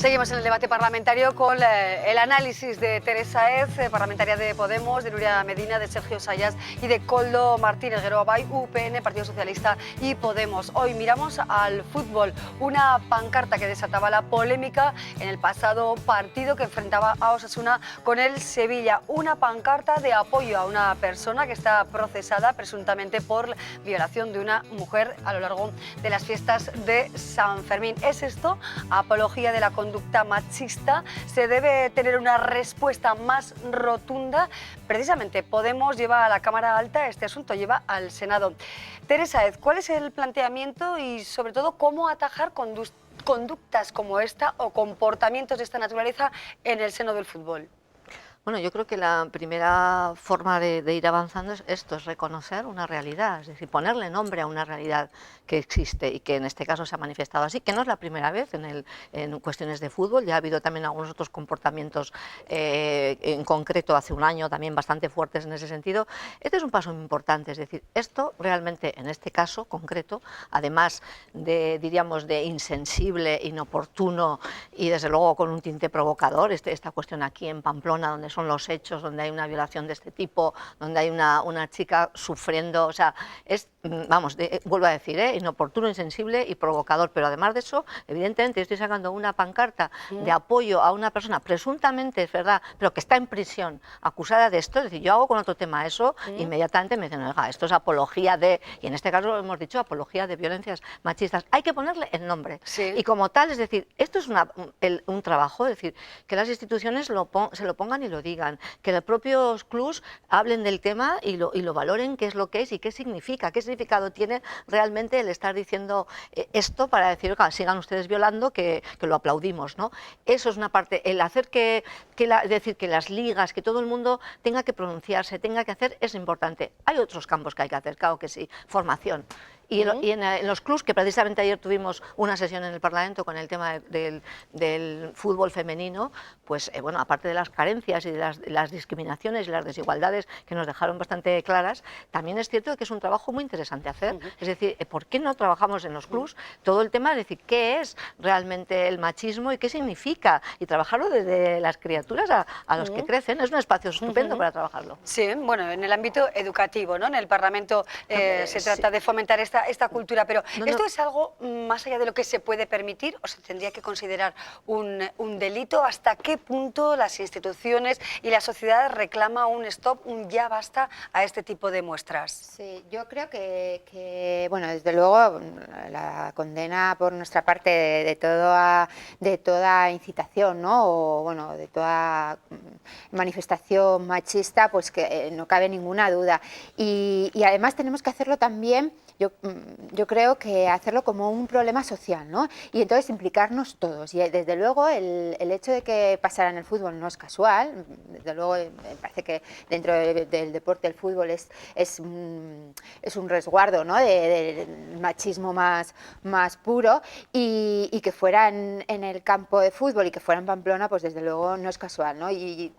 Seguimos en el debate parlamentario con el análisis de Teresa Hez, parlamentaria de Podemos, de Nuria Medina, de Sergio Sayas y de Koldo Martínez Geroabay, UPN, Partido Socialista y Podemos. Hoy miramos al fútbol, una pancarta que desataba la polémica en el pasado partido que enfrentaba a Osasuna con el Sevilla. Una pancarta de apoyo a una persona que está procesada presuntamente por violación de una mujer a lo largo de las fiestas de San Fermín. ¿Es esto apología de la conducta machista? ¿Se debe tener una respuesta más rotunda? Precisamente Podemos lleva a la Cámara Alta este asunto, lleva al Senado. Teresa Hez, ¿cuál es el planteamiento y sobre todo cómo atajar conductas como esta o comportamientos de esta naturaleza en el seno del fútbol? Bueno, yo creo que la primera forma de ir avanzando es esto, es reconocer una realidad, es decir, ponerle nombre a una realidad que existe y que en este caso se ha manifestado así, que no es la primera vez en cuestiones de fútbol, ya ha habido también algunos otros comportamientos en concreto hace un año también bastante fuertes en ese sentido. Este es un paso muy importante, es decir, esto realmente en este caso concreto, además de, diríamos, de insensible, inoportuno y desde luego con un tinte provocador, esta cuestión aquí en Pamplona, donde son los hechos, donde hay una violación de este tipo, donde hay una chica sufriendo, o sea, es, vamos, vuelvo a decir, inoportuno, insensible y provocador, pero además de eso, evidentemente estoy sacando una pancarta de apoyo a una persona presuntamente, es verdad, pero que está en prisión, acusada de esto, es decir, yo hago con otro tema eso, inmediatamente me dicen, oiga, esto es apología de, y en este caso hemos dicho apología de violencias machistas, hay que ponerle el nombre, y como tal, es decir, esto es un trabajo, es decir, que las instituciones se lo pongan y lo digan, que los propios clubs hablen del tema y lo valoren, qué es lo que es y qué significa, qué significado tiene realmente el estar diciendo esto para decir, oiga, sigan ustedes violando, que lo aplaudimos, ¿no? Eso es una parte, el hacer es decir, que las ligas, que todo el mundo tenga que pronunciarse, tenga que hacer, es importante. Hay otros campos que hay que hacer, claro que sí, formación. Y en los clubs, que precisamente ayer tuvimos una sesión en el Parlamento con el tema del fútbol femenino, pues bueno, aparte de las carencias y de las discriminaciones y las desigualdades que nos dejaron bastante claras, también es cierto que es un trabajo muy interesante hacer. Es decir, ¿por qué no trabajamos en los clubs todo el tema de decir qué es realmente el machismo y qué significa? Y trabajarlo desde las criaturas a los que crecen. Es un espacio estupendo para trabajarlo. Sí, bueno, en el ámbito educativo, ¿no? En el Parlamento se trata de fomentar esta cultura, pero ¿esto es algo más allá de lo que se puede permitir o se tendría que considerar un delito? ¿Hasta qué punto las instituciones y la sociedad reclama un stop, un ya basta a este tipo de muestras? Sí, yo creo que bueno, desde luego la condena por nuestra parte de toda incitación, ¿no? O bueno, de toda manifestación machista, pues que no cabe ninguna duda. Y además tenemos que hacerlo también. Yo creo que hacerlo como un problema social, ¿no? Y entonces implicarnos todos. Y desde luego el hecho de que pasara en el fútbol no es casual. Desde luego me parece que dentro del deporte el fútbol es un resguardo, ¿no? del machismo más puro. Y que fuera en el campo de fútbol y que fuera en Pamplona, pues desde luego no es casual, ¿no? Y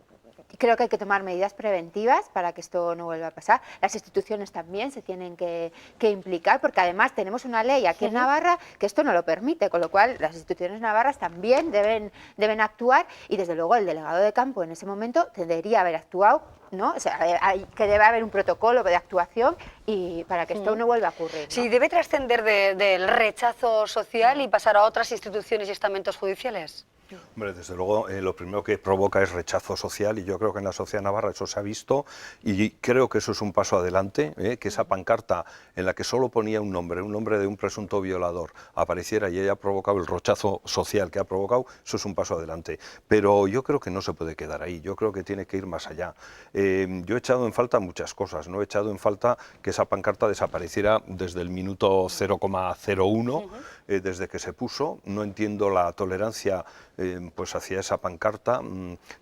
creo que hay que tomar medidas preventivas para que esto no vuelva a pasar. Las instituciones también se tienen que implicar, porque además tenemos una ley aquí en Navarra que esto no lo permite, con lo cual las instituciones navarras también deben actuar, y desde luego el delegado de campo en ese momento debería haber actuado, ¿no? O sea, que debe haber un protocolo de actuación y para que esto no vuelva a ocurrir, ¿no? Sí, debe trascender del rechazo social y pasar a otras instituciones y estamentos judiciales. Hombre, desde luego lo primero que provoca es rechazo social, y yo creo que en la sociedad navarra eso se ha visto, y creo que eso es un paso adelante, que esa pancarta en la que solo ponía un nombre de un presunto violador, apareciera y haya provocado el rechazo social que ha provocado, eso es un paso adelante. Pero yo creo que no se puede quedar ahí, yo creo que tiene que ir más allá. Yo he echado en falta muchas cosas, no he echado en falta que esa pancarta desapareciera desde el minuto 0,01, desde que se puso. No entiendo la tolerancia pues hacia esa pancarta.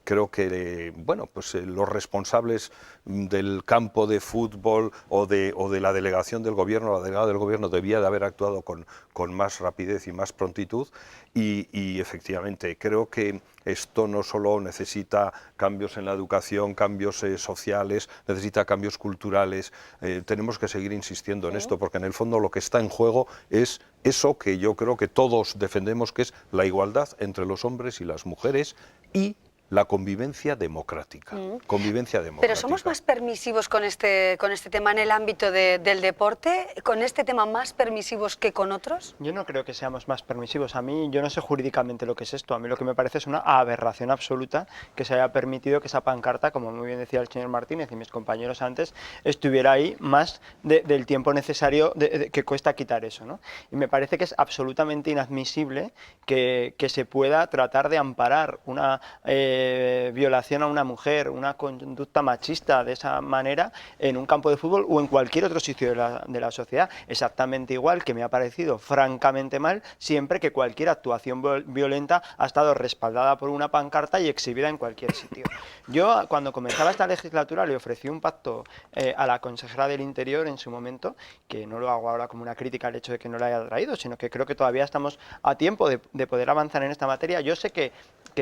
Creo que bueno, pues los responsables del campo de fútbol o de la delegación del gobierno, la delegada del gobierno debía de haber actuado con más rapidez y más prontitud, y efectivamente creo que esto no solo necesita cambios en la educación, cambios sociales, necesita cambios culturales. Tenemos que seguir insistiendo en esto, porque en el fondo lo que está en juego es eso que yo creo que todos defendemos, que es la igualdad entre los hombres y las mujeres y la convivencia democrática. Convivencia democrática. Pero somos más permisivos con este tema en el ámbito del deporte, con este tema más permisivos que con otros. Yo no creo que seamos más permisivos. A mí, yo no sé jurídicamente lo que es esto. A mí lo que me parece es una aberración absoluta que se haya permitido que esa pancarta, como muy bien decía el señor Martínez y mis compañeros antes, estuviera ahí más del tiempo necesario que cuesta quitar eso, ¿no? Y me parece que es absolutamente inadmisible que se pueda tratar de amparar una violación a una mujer, una conducta machista de esa manera en un campo de fútbol o en cualquier otro sitio de la sociedad. Exactamente igual que me ha parecido francamente mal siempre que cualquier actuación violenta ha estado respaldada por una pancarta y exhibida en cualquier sitio. Yo, cuando comenzaba esta legislatura, le ofrecí un pacto a la consejera del Interior en su momento, que no lo hago ahora como una crítica al hecho de que no la haya traído, sino que creo que todavía estamos a tiempo de poder avanzar en esta materia. Yo sé que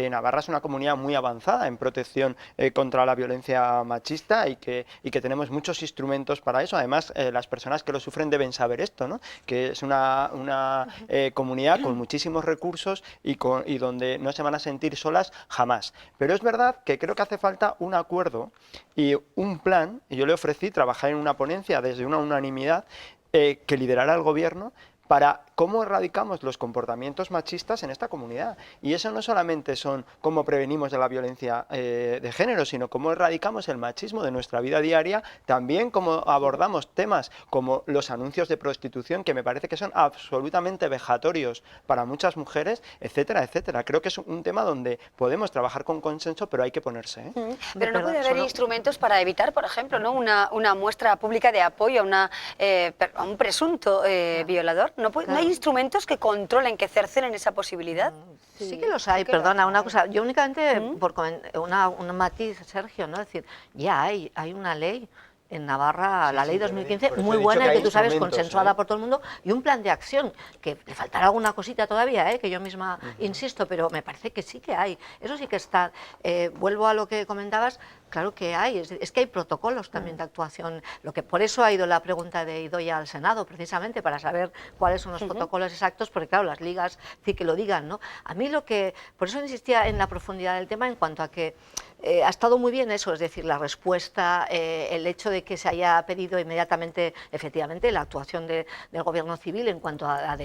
Navarra es una comunidad muy avanzada en protección contra la violencia machista y que tenemos muchos instrumentos para eso. Además, las personas que lo sufren deben saber esto, ¿no? Que es una comunidad con muchísimos recursos y donde no se van a sentir solas jamás. Pero es verdad que creo que hace falta un acuerdo y un plan, y yo le ofrecí trabajar en una ponencia desde una unanimidad que liderara el gobierno para cómo erradicamos los comportamientos machistas en esta comunidad. Y eso no solamente son cómo prevenimos de la violencia de género, sino cómo erradicamos el machismo de nuestra vida diaria, también cómo abordamos temas como los anuncios de prostitución, que me parece que son absolutamente vejatorios para muchas mujeres, etcétera, etcétera. Creo que es un tema donde podemos trabajar con consenso, pero hay que ponerse, ¿eh? Pero no puede haber instrumentos para evitar, por ejemplo, ¿no? una muestra pública de apoyo a un presunto violador. ¿No hay instrumentos que controlen, que cercenen esa posibilidad? Sí que los hay, perdona, una cosa, yo únicamente, por un matiz, Sergio, ¿no? Es decir, ya hay una ley en Navarra, la ley 2015, muy buena, y que tú sabes, consensuada por todo el mundo, y un plan de acción, que le faltará alguna cosita todavía, que yo misma insisto, pero me parece que sí que hay, eso sí que está. Vuelvo a lo que comentabas, claro que hay, es que hay protocolos también de actuación, por eso ha ido la pregunta de Idoia al Senado, precisamente, para saber cuáles son los protocolos exactos, porque claro, las ligas sí que lo digan, ¿no? A mí por eso insistía en la profundidad del tema, en cuanto a que ha estado muy bien eso, es decir, la respuesta, el hecho de que se haya pedido inmediatamente, efectivamente, la actuación del gobierno civil en cuanto a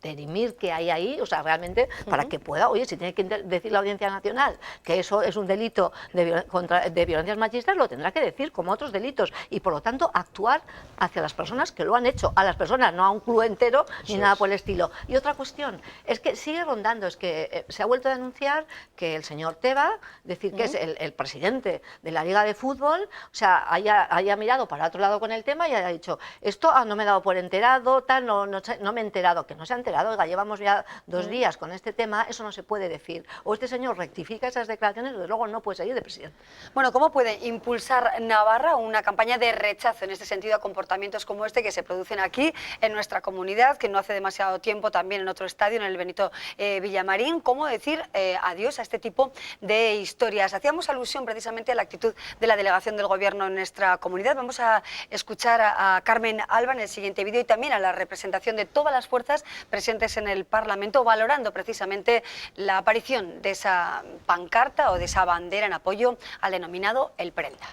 dirimir qué hay ahí, o sea, realmente, para que pueda, oye, si tiene que decir la Audiencia Nacional que eso es un delito de violencias machistas, lo tendrá que decir, como otros delitos, y por lo tanto actuar hacia las personas que lo han hecho, a las personas, no a un club entero, ni nada por el estilo. Y otra cuestión, es que sigue rondando, es que se ha vuelto a denunciar que el señor Teba, decir que es el presidente de la Liga de Fútbol, o sea, haya mirado para otro lado con el tema y haya dicho, esto no me he dado por enterado, tal, no me he enterado, que no se ha enterado, oiga, llevamos ya 2 días con este tema, eso no se puede decir. O este señor rectifica esas declaraciones, desde luego no puede seguir de presidente. Bueno, ¿cómo puede impulsar Navarra una campaña de rechazo en este sentido a comportamientos como este que se producen aquí en nuestra comunidad, que no hace demasiado tiempo también en otro estadio, en el Benito Villamarín? ¿Cómo decir adiós a este tipo de historias? Hacíamos alusión precisamente a la actitud de la delegación del Gobierno en nuestra comunidad. Vamos a escuchar a Carmen Alba en el siguiente vídeo y también a la representación de todas las fuerzas presentes en el Parlamento, valorando precisamente la aparición de esa pancarta o de esa bandera en apoyo al denominado El Prenda.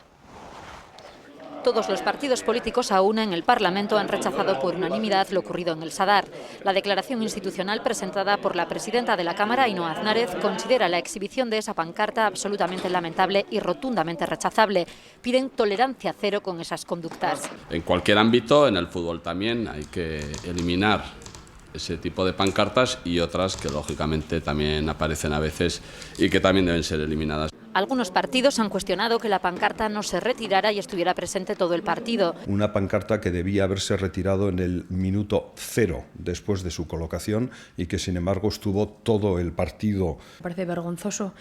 Todos los partidos políticos aún en el Parlamento han rechazado por unanimidad lo ocurrido en el Sadar. La declaración institucional presentada por la presidenta de la Cámara, Ainhoa Aznárez, considera la exhibición de esa pancarta absolutamente lamentable y rotundamente rechazable. Piden tolerancia cero con esas conductas. En cualquier ámbito, en el fútbol también, hay que eliminar ese tipo de pancartas y otras que lógicamente también aparecen a veces y que también deben ser eliminadas. Algunos partidos han cuestionado que la pancarta no se retirara y estuviera presente todo el partido. Una pancarta que debía haberse retirado en el minuto 0 después de su colocación y que sin embargo estuvo todo el partido. Me parece vergonzoso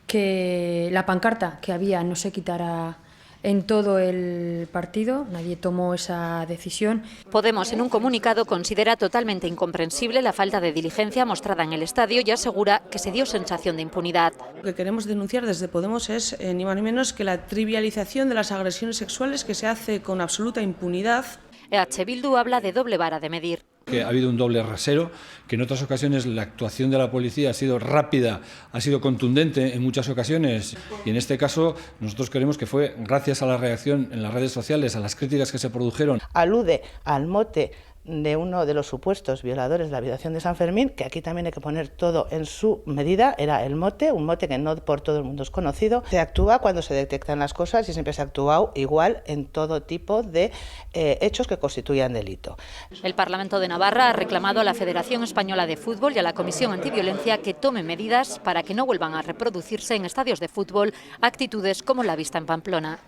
que la pancarta que había no se quitara en todo el partido, nadie tomó esa decisión. Podemos, en un comunicado, considera totalmente incomprensible la falta de diligencia mostrada en el estadio y asegura que se dio sensación de impunidad. Lo que queremos denunciar desde Podemos es ni más ni menos que la trivialización de las agresiones sexuales que se hace con absoluta impunidad. EH Bildu habla de doble vara de medir. Que ha habido un doble rasero, que en otras ocasiones la actuación de la policía ha sido rápida, ha sido contundente en muchas ocasiones, y en este caso nosotros creemos que fue gracias a la reacción en las redes sociales, a las críticas que se produjeron. Alude al mote de uno de los supuestos violadores de la violación de San Fermín, que aquí también hay que poner todo en su medida, era el mote, un mote que no por todo el mundo es conocido. Se actúa cuando se detectan las cosas y siempre se ha actuado igual en todo tipo de hechos que constituyan delito. El Parlamento de Navarra ha reclamado a la Federación Española de Fútbol y a la Comisión Antiviolencia que tome medidas para que no vuelvan a reproducirse en estadios de fútbol actitudes como la vista en Pamplona.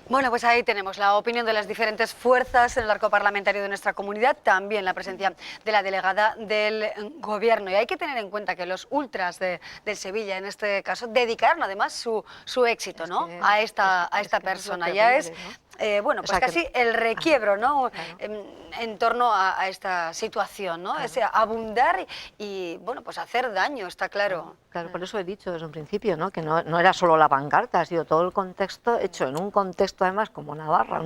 Bueno, pues ahí tenemos la opinión de las diferentes fuerzas en el arco parlamentario de nuestra comunidad, también la presencia de la delegada del Gobierno. Y hay que tener en cuenta que los ultras del Sevilla, en este caso, dedicaron además su éxito, ¿no? a esta persona. Ya es, bueno, pues casi el requiebro, ¿no? En torno a esta situación, ¿no? Ese abundar y, bueno, pues hacer daño, está claro. Claro, por eso he dicho desde un principio, ¿no? Que no era solo la pancarta, ha sido todo el contexto hecho en un contexto además como Navarra,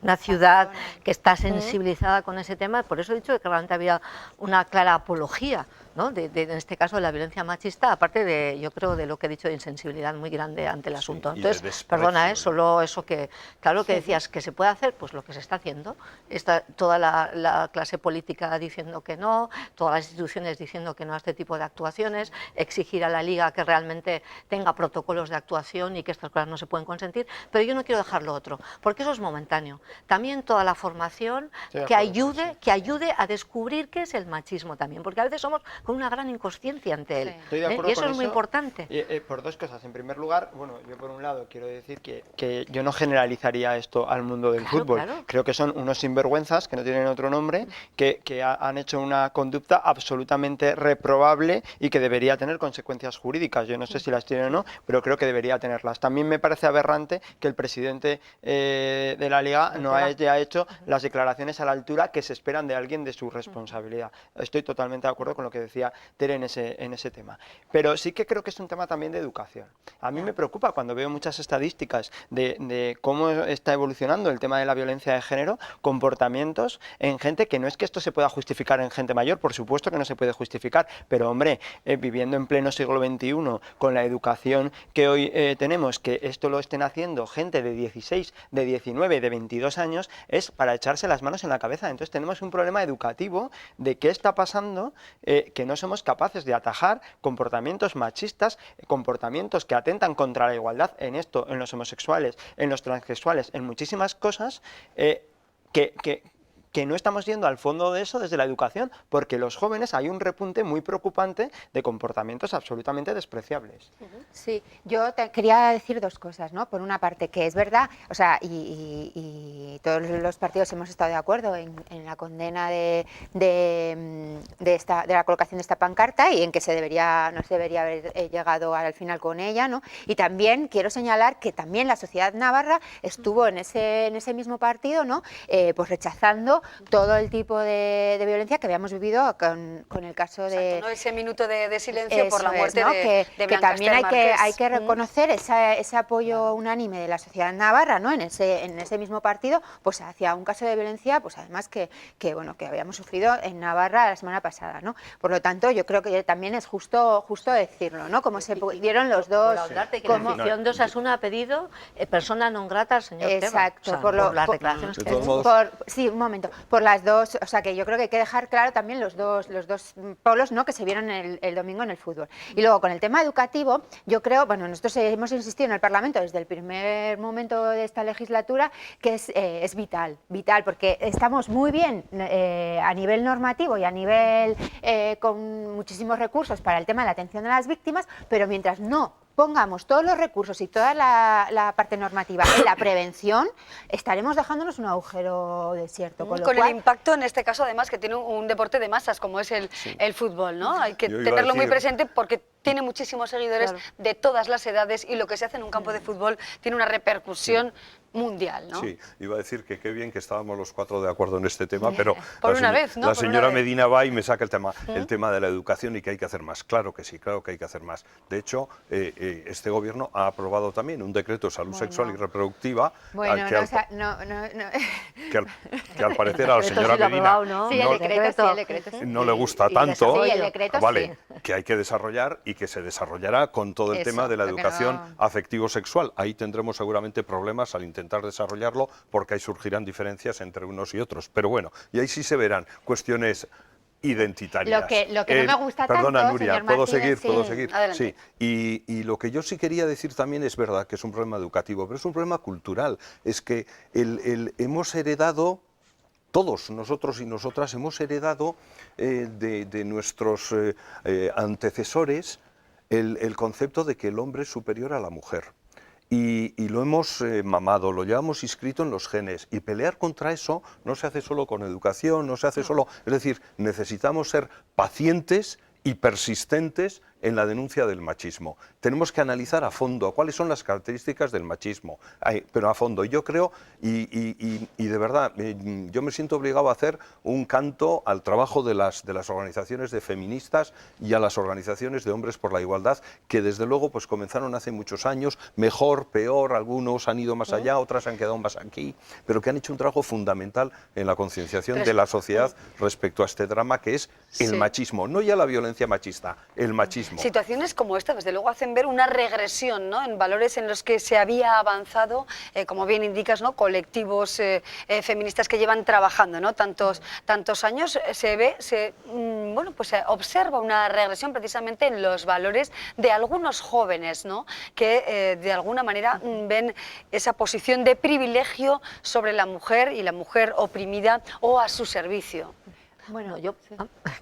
una ciudad que está sensibilizada con ese tema. Por eso he dicho que realmente había una clara apología, ¿no? en este caso de la violencia machista, aparte de, yo creo, de lo que he dicho, de insensibilidad muy grande ante el asunto. Entonces, perdona, solo eso que, claro, que decías que se puede hacer, pues lo que se está haciendo. Está toda la clase política diciendo que no, todas las instituciones diciendo que no a este tipo de actuaciones, exigir a la Liga que realmente tenga protocolos de actuación y que estas cosas no se pueden consentir, pero yo no quiero dejar lo otro, porque eso es momentáneo. También toda la formación que ayude a descubrir qué es el machismo también, porque a veces somos con una gran inconsciencia ante él, y eso es muy importante. Por dos cosas. En primer lugar, bueno, yo por un lado quiero decir que yo no generalizaría esto al mundo del fútbol. Claro. Creo que son unos sinvergüenzas, que no tienen otro nombre, que han hecho una conducta absolutamente reprobable y que debería tener consecuencias jurídicas. Yo no sé si las tiene o no, pero creo que debería tenerlas. También me parece aberrante que el presidente de la Liga no haya hecho las declaraciones a la altura que se esperan de alguien de su responsabilidad. Estoy totalmente de acuerdo con lo que decía Tere en ese tema. Pero sí que creo que es un tema también de educación. A mí me preocupa cuando veo muchas estadísticas de cómo está evolucionando el tema de la violencia de género, comportamientos en gente que no es que esto se pueda justificar en gente mayor, por supuesto que no se puede justificar, pero hombre, viviendo en pleno siglo XXI, con la educación que hoy tenemos, que esto lo estén haciendo gente de 16, de 19, de 22 años, es para echarse las manos en la cabeza. Entonces tenemos un problema educativo de qué está pasando, que no somos capaces de atajar comportamientos machistas, comportamientos que atentan contra la igualdad en esto, en los homosexuales, en los transexuales, en muchísimas cosas, que no estamos yendo al fondo de eso desde la educación, porque los jóvenes hay un repunte muy preocupante de comportamientos absolutamente despreciables. Sí, yo quería decir dos cosas, ¿no? Por una parte, que es verdad, o sea, y todos los partidos hemos estado de acuerdo en la condena de la colocación de esta pancarta y en que no se debería haber llegado al final con ella, ¿no? Y también quiero señalar que también la sociedad navarra estuvo en ese mismo partido, ¿no? Pues rechazando todo el tipo de violencia que habíamos vivido con el caso de... Exacto, ¿no? Ese minuto de silencio por la muerte, ¿no? de que Blanca también Esther hay que reconocer ese apoyo unánime de la sociedad navarra, ¿no? En ese mismo partido, pues hacia un caso de violencia, pues además que habíamos sufrido en Navarra la semana pasada, ¿no? Por lo tanto, yo creo que también es justo decirlo, ¿no? Como se dieron los dos... Por hablarte, que la afición de Osasuna ha pedido persona non grata al señor Tebas. Exacto, por las declaraciones que sí, un momento. Por las dos, o sea que yo creo que hay que dejar claro también los dos polos, ¿no? Que se vieron el domingo en el fútbol. Y luego con el tema educativo, yo creo, bueno, nosotros hemos insistido en el Parlamento desde el primer momento de esta legislatura que es vital, porque estamos muy bien a nivel normativo y a nivel con muchísimos recursos para el tema de la atención a las víctimas, pero mientras no pongamos todos los recursos y toda la parte normativa en la prevención, estaremos dejándonos un agujero desierto. Con el impacto, en este caso, además, que tiene un deporte de masas, como es el fútbol, ¿no? Hay que tenerlo muy presente porque tiene muchísimos seguidores de todas las edades y lo que se hace en un campo de fútbol tiene una repercusión mundial, ¿no? Sí, iba a decir que qué bien que estábamos los cuatro de acuerdo en este tema, pero Por una vez, ¿no? la Por una señora vez. Medina va y me saca el tema de la educación y que hay que hacer más. Claro que sí, claro que hay que hacer más. De hecho, este gobierno ha aprobado también un decreto de salud sexual y reproductiva Bueno, que, que al parecer a la señora Medina no le gusta tanto, vale, que hay que desarrollar y que se desarrollará con todo el tema de la educación afectivo-sexual. Ahí tendremos seguramente problemas al intentar desarrollarlo porque ahí surgirán diferencias entre unos y otros. Pero bueno, y ahí sí se verán cuestiones identitarias. Lo que no me gusta perdona, tanto, Nuria, señor ¿puedo Martínez? seguir? ¿Puedo seguir? Adelante. Sí. Y lo que yo sí quería decir también es verdad que es un problema educativo, pero es un problema cultural. Es que hemos heredado, todos nosotros y nosotras hemos heredado de nuestros antecesores el concepto de que el hombre es superior a la mujer. Y lo hemos mamado, lo llevamos inscrito en los genes. Y pelear contra eso no se hace solo con educación, no se hace solo... Es decir, necesitamos ser pacientes y persistentes en la denuncia del machismo. Tenemos que analizar a fondo cuáles son las características del machismo, pero a fondo. Yo creo, y de verdad, yo me siento obligado a hacer un canto al trabajo de las organizaciones de feministas y a las organizaciones de hombres por la igualdad, que desde luego pues comenzaron hace muchos años, mejor, peor, algunos han ido más allá, otras han quedado más aquí, pero que han hecho un trabajo fundamental en la concienciación de la sociedad respecto a este drama que es el machismo, no ya la violencia machista, el machismo. Situaciones como esta, desde luego, hacen ver una regresión, ¿no?, en valores en los que se había avanzado, como bien indicas, ¿no?, colectivos feministas que llevan trabajando, ¿no?, tantos años. Se observa una regresión precisamente en los valores de algunos jóvenes, ¿no?, que de alguna manera ven esa posición de privilegio sobre la mujer y la mujer oprimida o a su servicio. Bueno, yo,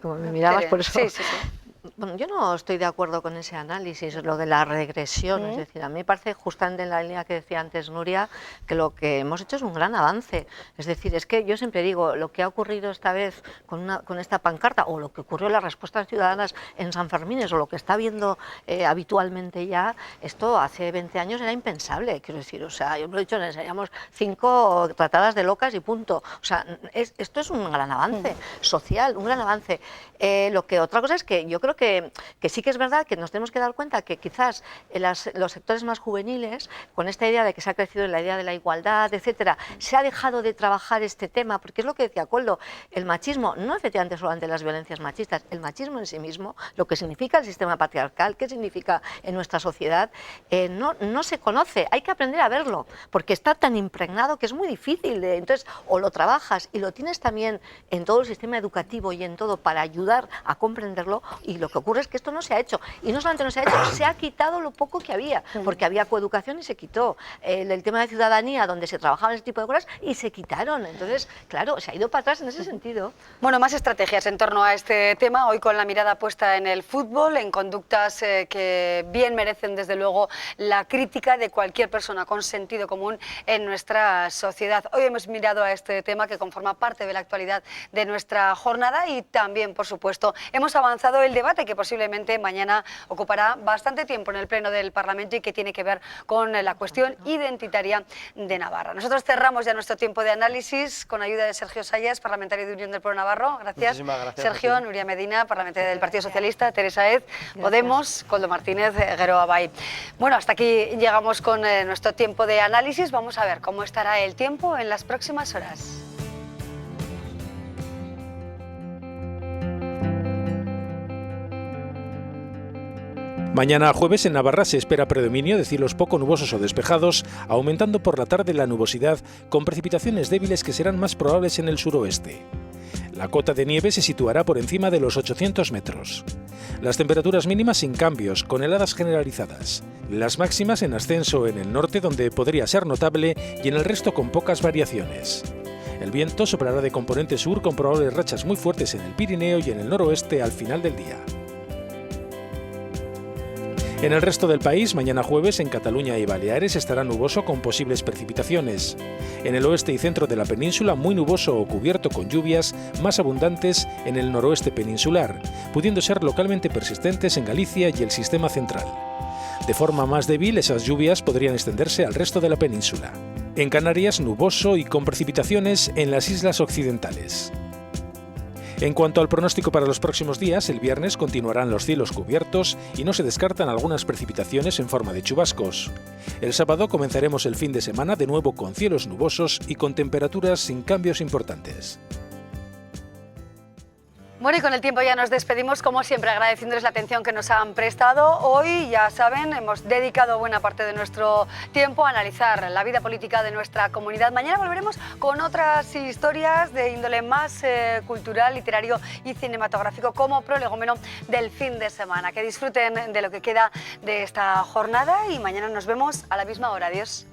como me mirabas por eso... Sí. Bueno, yo no estoy de acuerdo con ese análisis, lo de la regresión. Es decir, a mí me parece justamente en la línea que decía antes Nuria, que lo que hemos hecho es un gran avance. Es decir, es que yo siempre digo, lo que ha ocurrido esta vez con esta pancarta, o lo que ocurrió en las respuestas ciudadanas en San Fermines, o lo que está viendo habitualmente ya, esto hace 20 años era impensable, quiero decir. O sea, yo me lo he dicho, nos enseñamos 5 tratadas de locas y punto. O sea, esto es un gran avance social, un gran avance. Otra cosa es que yo creo que sí que es verdad que nos tenemos que dar cuenta que quizás los sectores más juveniles, con esta idea de que se ha crecido en la idea de la igualdad, etcétera, se ha dejado de trabajar este tema, porque es lo que decía Koldo, el machismo, no efectivamente solamente las violencias machistas, el machismo en sí mismo, lo que significa el sistema patriarcal, qué significa en nuestra sociedad, no se conoce, hay que aprender a verlo, porque está tan impregnado que es muy difícil. Entonces, o lo trabajas y lo tienes también en todo el sistema educativo y en todo para ayudar a comprenderlo, y lo que ocurre es que esto no se ha hecho, y no solamente no se ha hecho, se ha quitado lo poco que había, porque había coeducación y se quitó, el tema de ciudadanía donde se trabajaban ese tipo de cosas y se quitaron. Entonces, claro, se ha ido para atrás en ese sentido. Bueno, más estrategias en torno a este tema, hoy con la mirada puesta en el fútbol, en conductas que bien merecen desde luego la crítica de cualquier persona con sentido común en nuestra sociedad. Hoy hemos mirado a este tema que conforma parte de la actualidad de nuestra jornada, y también, por supuesto, hemos avanzado el debate que posiblemente mañana ocupará bastante tiempo en el Pleno del Parlamento y que tiene que ver con la cuestión identitaria de Navarra. Nosotros cerramos ya nuestro tiempo de análisis con ayuda de Sergio Sayas, parlamentario de Unión del Pueblo Navarro. Gracias. Muchísimas gracias, Sergio. Nuria Medina, parlamentaria del Partido Socialista. Teresa Hez, Podemos. Koldo Martínez, Geroa Bai. Bueno, hasta aquí llegamos con nuestro tiempo de análisis. Vamos a ver cómo estará el tiempo en las próximas horas. Mañana jueves en Navarra se espera predominio de cielos poco nubosos o despejados, aumentando por la tarde la nubosidad, con precipitaciones débiles que serán más probables en el suroeste. La cota de nieve se situará por encima de los 800 metros. Las temperaturas mínimas sin cambios, con heladas generalizadas. Las máximas en ascenso en el norte, donde podría ser notable, y en el resto con pocas variaciones. El viento soplará de componente sur con probables rachas muy fuertes en el Pirineo y en el noroeste al final del día. En el resto del país, mañana jueves en Cataluña y Baleares estará nuboso con posibles precipitaciones. En el oeste y centro de la península, muy nuboso o cubierto con lluvias más abundantes en el noroeste peninsular, pudiendo ser localmente persistentes en Galicia y el sistema central. De forma más débil, esas lluvias podrían extenderse al resto de la península. En Canarias, nuboso y con precipitaciones en las islas occidentales. En cuanto al pronóstico para los próximos días, el viernes continuarán los cielos cubiertos y no se descartan algunas precipitaciones en forma de chubascos. El sábado comenzaremos el fin de semana de nuevo con cielos nubosos y con temperaturas sin cambios importantes. Bueno, y con el tiempo ya nos despedimos, como siempre, agradeciéndoles la atención que nos han prestado. Hoy, ya saben, hemos dedicado buena parte de nuestro tiempo a analizar la vida política de nuestra comunidad. Mañana volveremos con otras historias de índole más cultural, literario y cinematográfico como prolegómeno del fin de semana. Que disfruten de lo que queda de esta jornada y mañana nos vemos a la misma hora. Adiós.